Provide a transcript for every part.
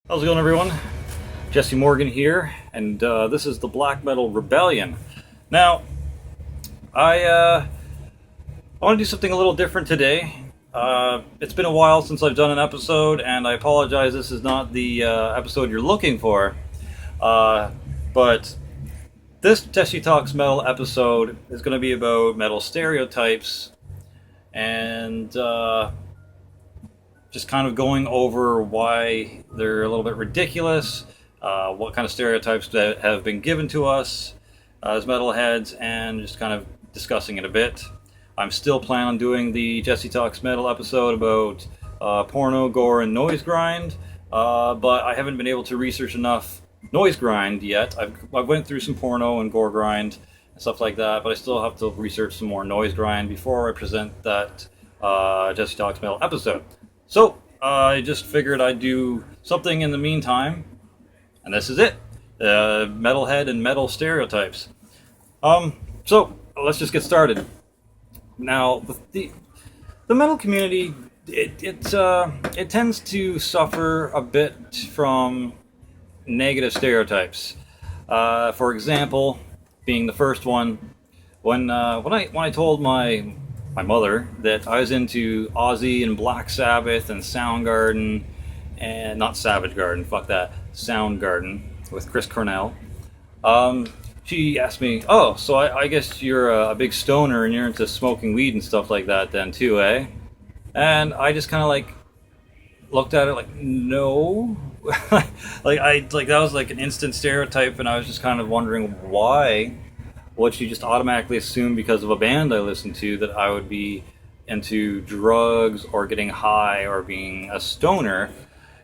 How's it going, everyone? Jesse Morgan here, and this is the Black Metal Rebellion. Now, I want to do something a little different today. It's been a while since I've done an episode, and I apologize. This is not the episode you're looking for, but this Jesse Talks Metal episode is going to be about metal stereotypes, and just kind of going over why they're a little bit ridiculous, what kind of stereotypes that have been given to us as metalheads, and just kind of discussing it a bit. I'm still planning on doing the Jesse Talks Metal episode about porno, gore, and noise grind, but I haven't been able to research enough noise grind yet. I went through some porno and gore grind and stuff like that, but I still have to research some more noise grind before I present that Jesse Talks Metal episode. So, I just figured I'd do something in the meantime, and this is it. Metalhead and metal stereotypes. So, let's just get started. Now, the metal community, it tends to suffer a bit from negative stereotypes. For example, being the first one, when I told my mother that I was into Ozzy and Black Sabbath and Soundgarden, and not Savage Garden, fuck that, Soundgarden with Chris Cornell. She asked me, "Oh, so I guess you're a big stoner and you're into smoking weed and stuff like that then too, eh?" And I just kind of like looked at it like, no, like that was like an instant stereotype, and I was just kind of wondering why. Would she just automatically assume because of a band I listened to that I would be into drugs or getting high or being a stoner?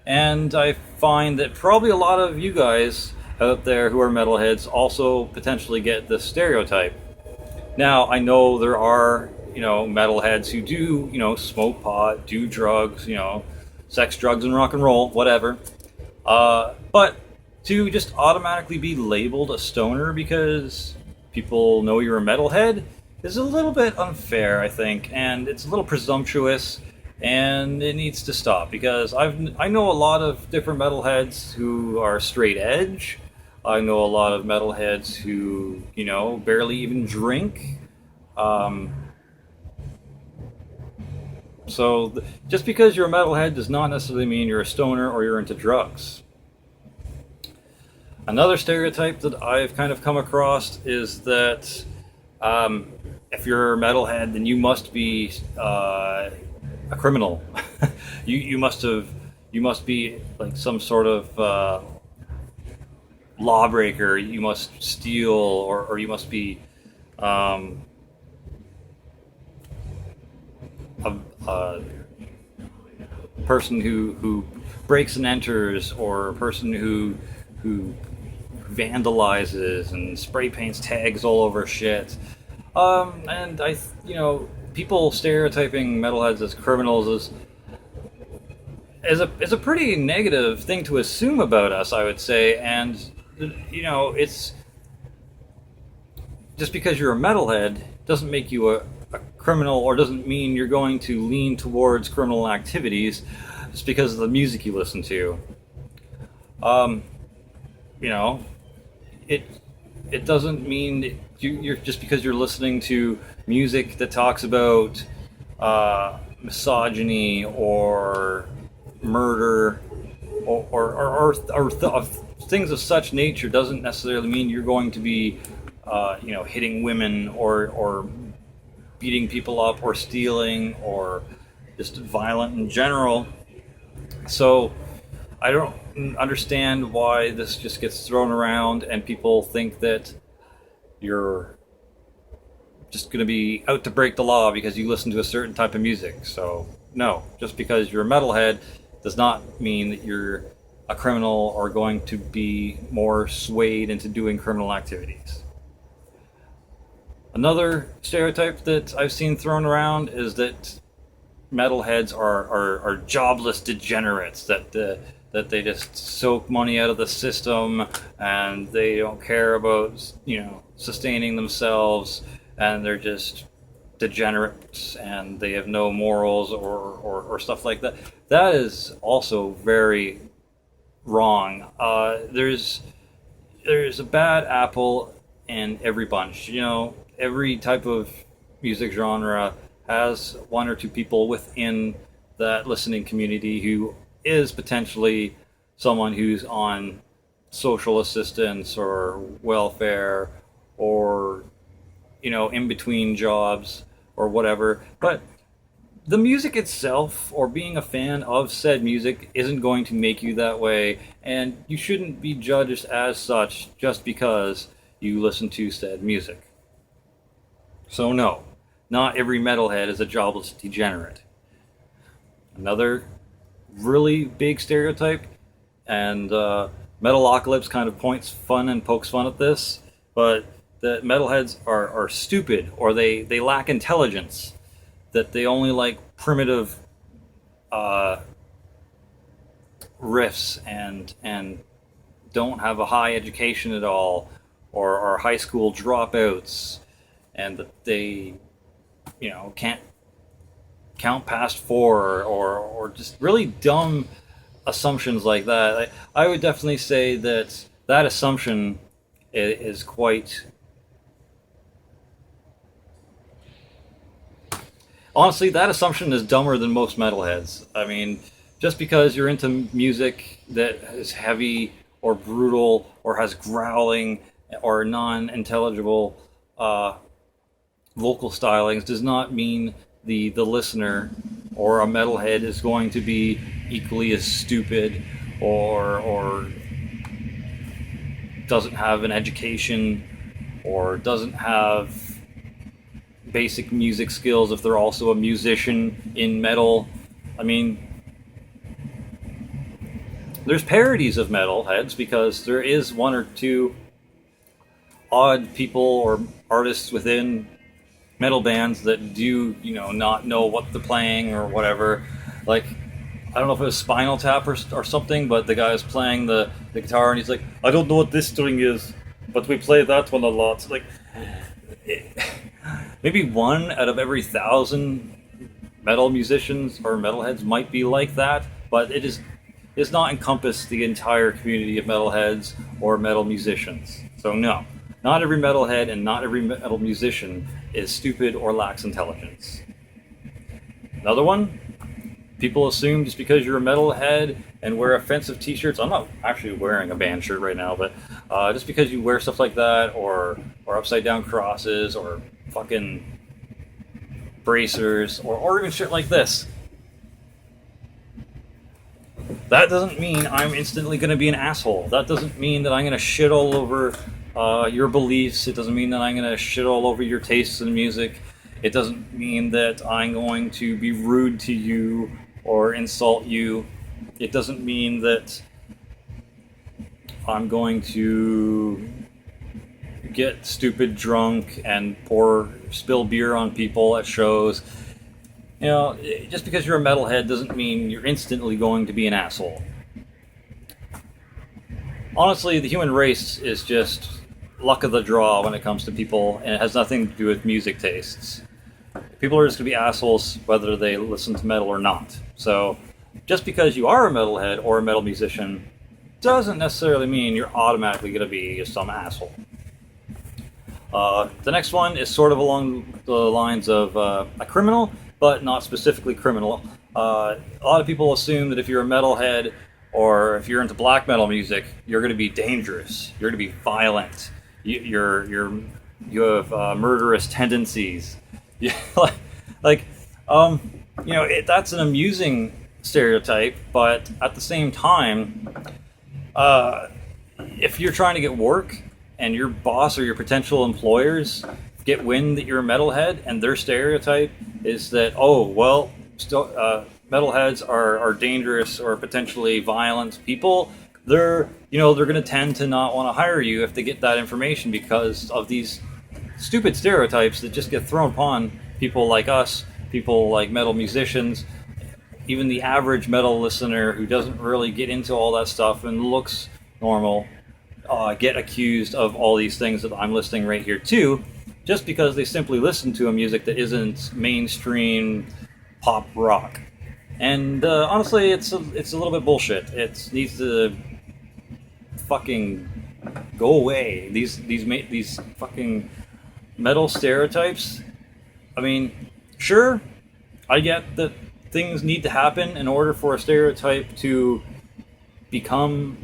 And I find that probably a lot of you guys out there who are metalheads also potentially get this stereotype. Now, I know there are, metalheads who do, smoke pot, do drugs, sex, drugs, and rock and roll, whatever. But to just automatically be labeled a stoner because people know you're a metalhead is a little bit unfair, I think, and it's a little presumptuous, and it needs to stop because I know a lot of different metalheads who are straight edge. I know a lot of metalheads who, barely even drink. Just because you're a metalhead does not necessarily mean you're a stoner or you're into drugs. Another stereotype that I've kind of come across is that if you're a metalhead, then you must be a criminal. you must be like some sort of lawbreaker. You must steal, or you must be a person who breaks and enters, or a person who vandalizes and spray paints tags all over shit. And people stereotyping metalheads as criminals is a pretty negative thing to assume about us, I would say. And it's just because you're a metalhead doesn't make you a criminal, or doesn't mean you're going to lean towards criminal activities just because of the music you listen to. It doesn't mean you're just because you're listening to music that talks about misogyny or murder or things of such nature doesn't necessarily mean you're going to be hitting women or beating people up or stealing or just violent in general. So I don't understand why this just gets thrown around and people think that you're just going to be out to break the law because you listen to a certain type of music. So no, just because you're a metalhead does not mean that you're a criminal or going to be more swayed into doing criminal activities. Another stereotype that I've seen thrown around is that metalheads are jobless degenerates, that they just soak money out of the system and they don't care about sustaining themselves, and they're just degenerates and they have no morals or stuff like that. That is also very wrong. There's a bad apple in every bunch. You know, every type of music genre has one or two people within that listening community who is potentially someone who's on social assistance or welfare, or in between jobs or whatever. But the music itself, or being a fan of said music, isn't going to make you that way, and you shouldn't be judged as such just because you listen to said music. So no, not every metalhead is a jobless degenerate. Another really big stereotype, and Metalocalypse kind of points fun and pokes fun at this, but that metalheads are stupid, or they lack intelligence, that they only like primitive riffs and don't have a high education at all, or are high school dropouts, and that they can't count past four, or just really dumb assumptions like that. I would definitely say that assumption is quite... Honestly, that assumption is dumber than most metalheads. I mean, just because you're into music that is heavy or brutal or has growling or non-intelligible vocal stylings does not mean the listener or a metalhead is going to be equally as stupid, or doesn't have an education, or doesn't have basic music skills if they're also a musician in metal. I mean, there's parodies of metalheads because there is one or two odd people or artists within metal bands that do, not know what they're playing or whatever. Like, I don't know if it was Spinal Tap or something, but the guy was playing the guitar and he's like, I don't know what this string is, but we play that one a lot. Like, maybe one out of every 1,000 metal musicians or metalheads might be like that, but it does not encompass the entire community of metalheads or metal musicians. So no, not every metalhead and not every metal musician is stupid or lacks intelligence. Another one, people assume just because you're a metalhead and wear offensive t-shirts, I'm not actually wearing a band shirt right now, but just because you wear stuff like that, or upside down crosses, or fucking bracers, or even shit like this, that doesn't mean I'm instantly going to be an asshole. That doesn't mean that I'm going to shit all over your beliefs. It doesn't mean that I'm going to shit all over your tastes in music. It doesn't mean that I'm going to be rude to you or insult you. It doesn't mean that I'm going to get stupid drunk and spill beer on people at shows. Just because you're a metalhead doesn't mean you're instantly going to be an asshole. Honestly, the human race is just luck of the draw when it comes to people, and it has nothing to do with music tastes. People are just going to be assholes whether they listen to metal or not. So, just because you are a metalhead or a metal musician doesn't necessarily mean you're automatically going to be some asshole. The next one is sort of along the lines of a criminal, but not specifically criminal. A lot of people assume that if you're a metalhead or if you're into black metal music, you're going to be dangerous. You're going to be violent. You have murderous tendencies. That's an amusing stereotype, but at the same time, if you're trying to get work and your boss or your potential employers get wind that you're a metalhead and their stereotype is that, metalheads are dangerous or potentially violent people, they're going to tend to not want to hire you if they get that information because of these stupid stereotypes that just get thrown upon people like us, people like metal musicians, even the average metal listener who doesn't really get into all that stuff and looks normal, get accused of all these things that I'm listing right here too, just because they simply listen to a music that isn't mainstream pop rock. And honestly, it's a little bit bullshit. It needs to fucking go away. These fucking metal stereotypes. I mean, sure, I get that things need to happen in order for a stereotype to become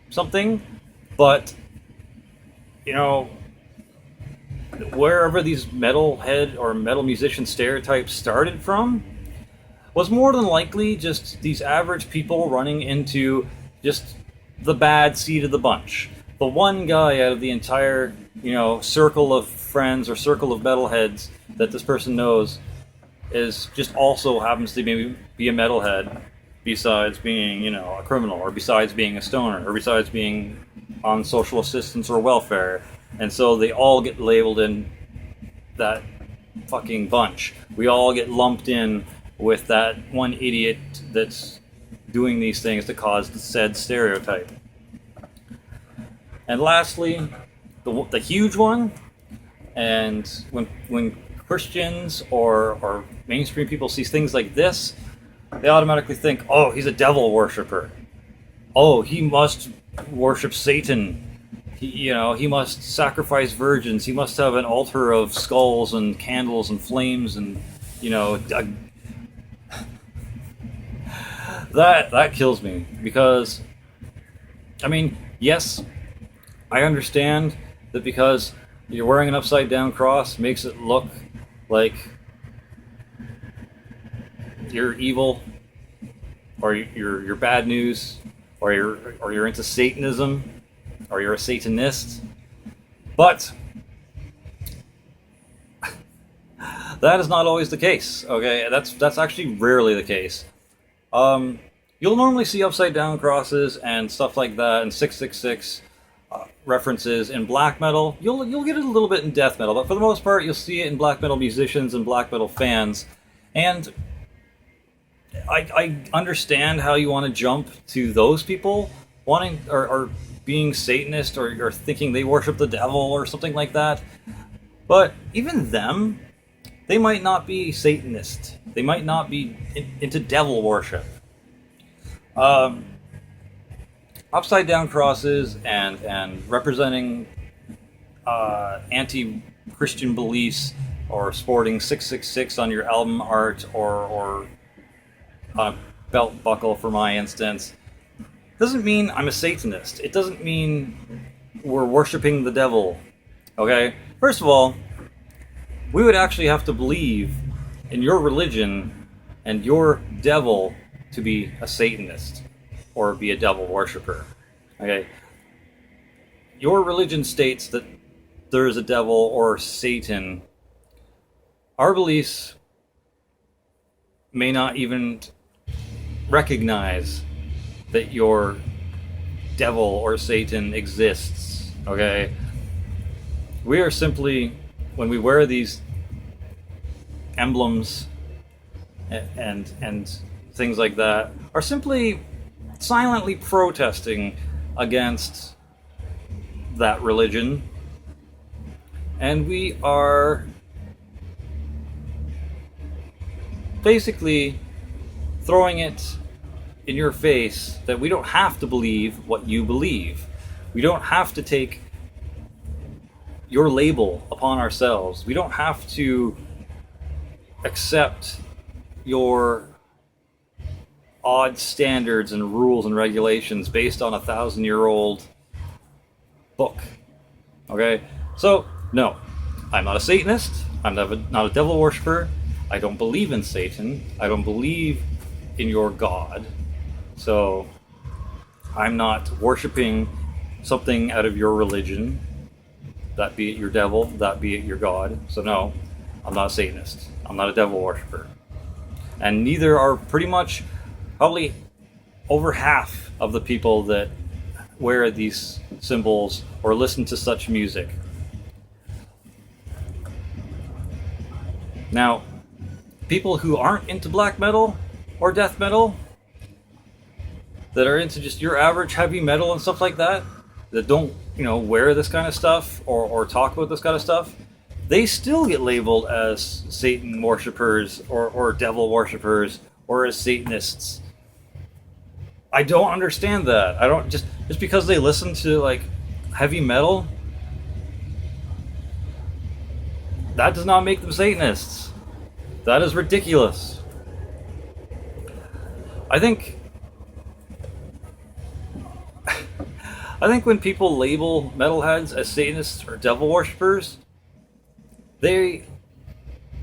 something, but you know, wherever these metalhead or metal musician stereotypes started from was more than likely just these average people running into just the bad seed of the bunch. The one guy out of the entire, circle of friends or circle of metalheads that this person knows is just also happens to maybe be a metalhead, besides being, a criminal, or besides being a stoner, or besides being on social assistance or welfare. And so they all get labeled in that fucking bunch. We all get lumped in with that one idiot that's doing these things to cause the said stereotype. And lastly, the huge one, and when Christians or mainstream people see things like this, they automatically think, oh, he's a devil worshiper. Oh, he must worship Satan. He must sacrifice virgins. He must have an altar of skulls and candles and flames and, that kills me, because, I mean, yes, I understand that because you're wearing an upside down cross makes it look like you're evil, or you're bad news, or you're into Satanism, or you're a Satanist. But that is not always the case. Okay, that's actually rarely the case. You'll normally see upside down crosses and stuff like that, and 666 references in black metal. You'll get it a little bit in death metal, but for the most part, you'll see it in black metal musicians and black metal fans. And I understand how you want to jump to those people wanting or being Satanist or thinking they worship the devil or something like that. But even them, they might not be Satanist. They might not be into devil worship. Upside down crosses and representing anti-Christian beliefs, or sporting 666 on your album art, or on a belt buckle, for my instance, doesn't mean I'm a Satanist. It doesn't mean we're worshiping the devil. Okay? First of all, we would actually have to believe in your religion and your devil to be a Satanist or be a devil worshiper. Okay? Your religion states that there is a devil or Satan. Our beliefs may not even recognize that your devil or Satan exists. Okay? We are simply, when we wear these emblems and things like that, are simply silently protesting against that religion. And we are basically throwing it in your face that we don't have to believe what you believe. We don't have to take your label upon ourselves. We don't have to accept your odd standards and rules and regulations based on a 1,000-year-old book. Okay? So, no, I'm not a Satanist. I'm not a devil worshiper. I don't believe in Satan. I don't believe in your God. So, I'm not worshiping something out of your religion, that be it your devil, that be it your God. So no, I'm not a Satanist. I'm not a devil worshiper. And neither are pretty much probably over half of the people that wear these symbols or listen to such music. Now, people who aren't into black metal or death metal, that are into just your average heavy metal and stuff like that don't, wear this kind of stuff or talk about this kind of stuff, they still get labeled as Satan worshippers or devil worshippers or as Satanists. I don't understand that. I don't, just because they listen to like heavy metal, that does not make them Satanists. That is ridiculous. I think when people label metalheads as Satanists or devil worshippers, they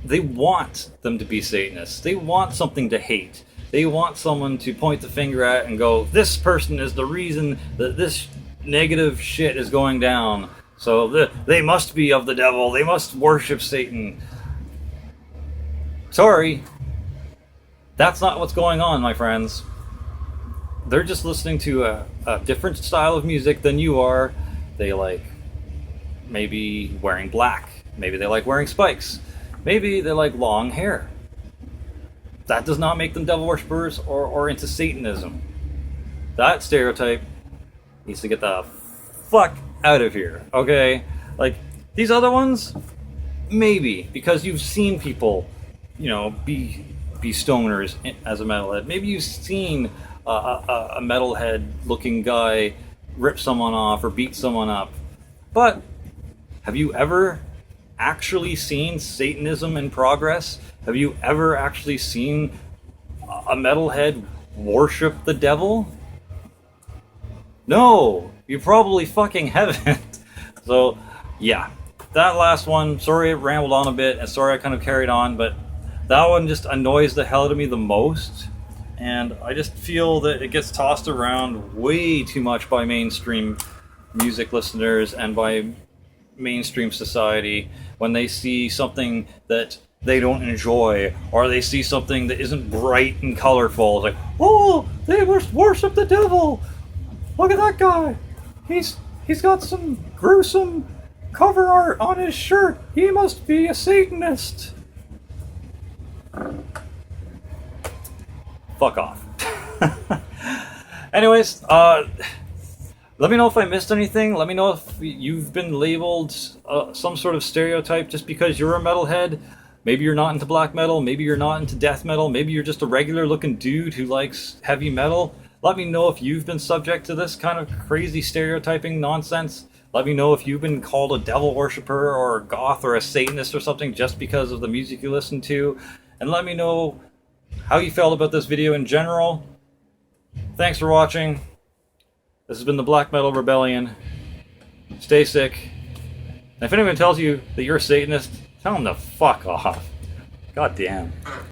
want them to be Satanists. They want something to hate. They want someone to point the finger at and go, this person is the reason that this negative shit is going down. So they must be of the devil. They must worship Satan. Sorry. That's not what's going on, my friends. They're just listening to a different style of music than you are. They like maybe wearing black. Maybe they like wearing spikes. Maybe they like long hair. That does not make them devil worshippers or into Satanism. That stereotype needs to get the fuck out of here, okay? Like, these other ones, maybe, because you've seen people, you know, be stoners as a metalhead. Maybe you've seen a metalhead-looking guy rip someone off or beat someone up. But have you ever actually seen Satanism in progress? Have you ever actually seen a metalhead worship the devil? No, you probably fucking haven't. So, yeah, that last one, sorry it rambled on a bit, and sorry I kind of carried on, but that one just annoys the hell out of me the most. And I just feel that it gets tossed around way too much by mainstream music listeners and by mainstream society when they see something that they don't enjoy, or they see something that isn't bright and colorful. It's like, oh, they worship the devil. Look at that guy. He's got some gruesome cover art on his shirt. He must be a Satanist. Fuck off. Anyways, let me know if I missed anything. Let me know if you've been labeled some sort of stereotype just because you're a metalhead. Maybe you're not into black metal. Maybe you're not into death metal. Maybe you're just a regular looking dude who likes heavy metal. Let me know if you've been subject to this kind of crazy stereotyping nonsense. Let me know if you've been called a devil worshiper or a goth or a Satanist or something just because of the music you listen to. And let me know how you felt about this video in general. Thanks for watching. This has been the Black Metal Rebellion. Stay sick. And if anyone tells you that you're a Satanist, tell them to fuck off. God damn.